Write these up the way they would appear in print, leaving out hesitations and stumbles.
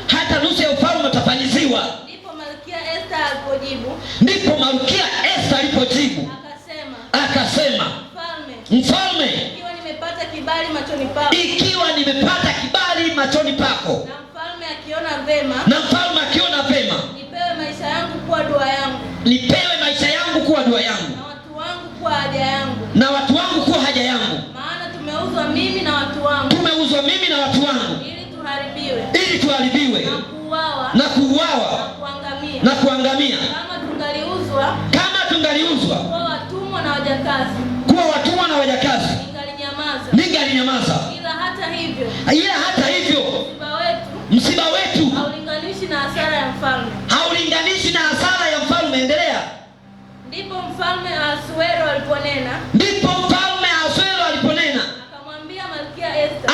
hata nusu ya ufalme utafanyiziwa. Ndipo Malkia Esther alipojibu, akasema mfalme, ikiwa nimepata kibali machoni pako, machoni pako, na mfalme akiona vema, nipewe maisha yangu kuwa dua yangu, na watu wangu kuwa haja yangu, maana tumeuzwa mimi na watu wangu ili tuharibiwe na kuuawa na kuangamia. Kama tungaliuzwa kuwa watumwa na wajakazi, ningalinyamaza. Ila hata hivyo msiba wetu haulinganishi na hasara ya mfalme. Endelea. Ndipo mfalme Ahasuero aliponena,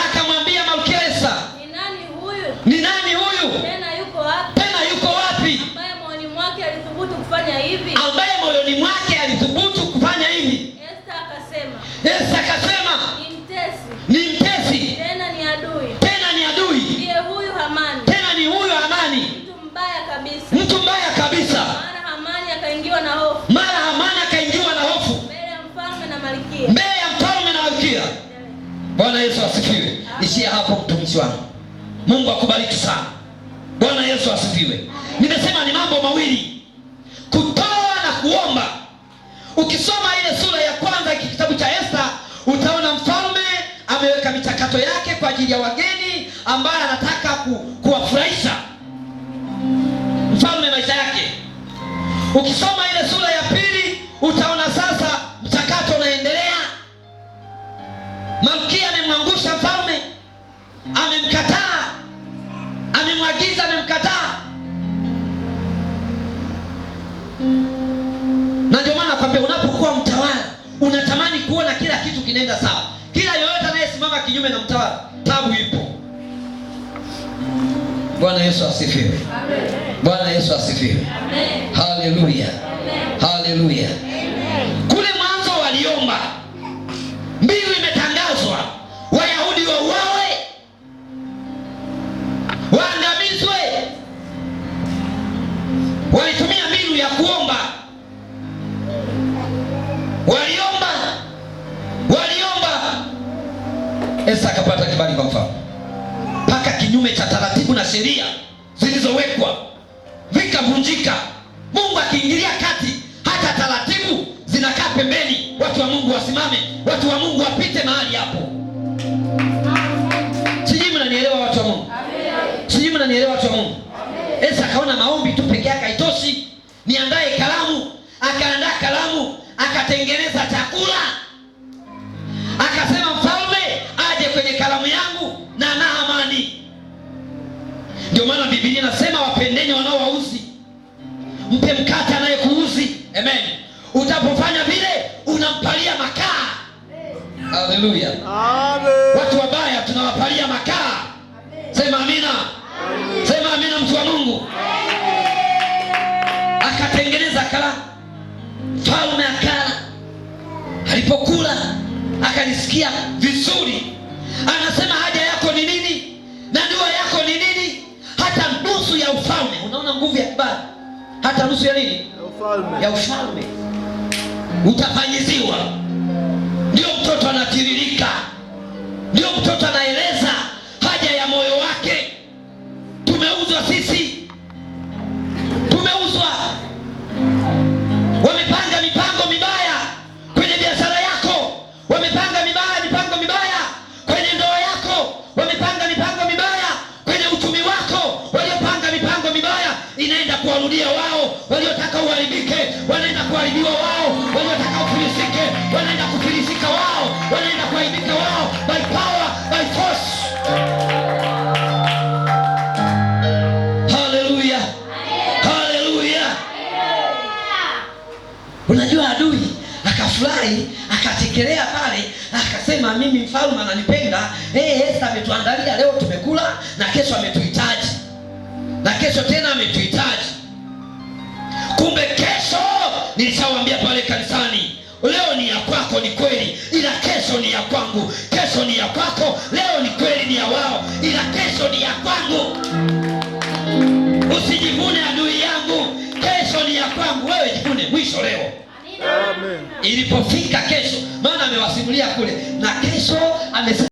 akamwambia Malkia Esther, ni nani huyu? Tena yuko wapi? Ambaye moyoni mwake alithubutu kufanya hivi. Esther akasema, ni mtesi, tena ni adui. Ndiye huyu Hamani. Mtu mbaya kabisa. Mara Hamani akaingiwa na hofu mbele ya mfalme na malkia. Bwana Yesu asifiwe. Ishia hapo mtumishi wangu. Mungu akubariki sana. Bwana Yesu asifiwe. Nimesema ni mambo mawili, kutoa na kuomba. Ukisoma ile sura ya kwanza kitabu cha Esther, utaona mfalme ameweka michakato yake kwa ajili ya wageni ambaye anataka kuwafurahisha mfalme maisha yake. Ukisoma ile sura ya pili, utaona sasa mchakato unaendelea. Malkia amemwangusha mfalme, amemkataa, amemwagiza, amemkataa. Na ndio maana nakwambia, unapokuwa mtawala unatamani kuona kila kitu kinaenda sawa. Kila yoyote anayesimama kinyume na mtawala, tabu ipo. Bwana Yesu asifiwe. Amen. Bwana Yesu asifiwe. Amen. Haleluya. Haleluya. Kule mwanzo waliomba, mbingu imetangazwa, Wayahudi wauawe, waangamizwe. Walitumia mbinu ya kuomba. Waliomba. Esther akapata kibali kwa mfalme, mpaka kinyume cha taratibu na sheria zilizowekwa vikavunjika. Mungu akiingilia kati, hata taratibu zinakaa pembeni. Watu wa Mungu wasimame, watu wa Mungu wapite mahali hapo. Sijui mnanielewa watu wa Mungu? Esther akaona maombi tu peke yake haitoshi, niandae kalamu. Akaandaa kalamu, akatengeneza chakula, akasema mfalme aje kwenye kalamu yangu na Naamani. Ndio maana Biblia inasema wapendeni wanaowauzi, mpe mkate anayekuuzi. Amen. Utapofanya vile unampalia makaa. Haleluya. Amen. Watu wabaya tunawapalia makaa. Sema amina. Amen. Sema amina mtu wa Mungu. Akatengeneza kalamu. Mfalme akala. Alipokula akalisikia vizuri. Anasema haja yako ni nini? Na dua yako ni nini? Hata nusu ya ufalme. Unaona nguvu ya kibali? Hata nusu ya nini? Ya ufalme utafanyiziwa. Ndio mtoto anatiririka, ndio mtoto anaeleza haja ya moyo wake. Tumeuzwa sisi, tumeuzwa. Wamepanga mipango mibaya kwenye biashara yako, wamepanga mipango mibaya kwenye ndoa yako, wamepanga mipango mibaya kwenye uchumi wako. Waliopanga mipango mibaya inaenda kuwarudia wao. Waliotaka uharibike wanaenda kuharibiwa wao. Waliotaka ufilisike wanaenda kufilisika wao. Wanaenda kuharibika wao, by power, by force. Haleluya. Haleluya. Unajua adui akafurahi, akatekelea pale, akasema mimi mfalme ananipenda. Esther ametuandalia leo, tumekula, na kesho ametuhitaji, na kesho tena ametuhitaji. Kumbe kesho, nilishawaambia pale kanisani, leo ni ya kwako, ni kweli, ila kesho ni ya kwangu. Kesho ni ya kwako, leo ni kweli, ni ya wao, ila kesho ni ya kwangu. Usijivune adui yangu, kesho ni ya kwangu, wewe jivune mwisho leo. Amen. Ilipofika kesho, maana amewasimulia kule, na kesho amesema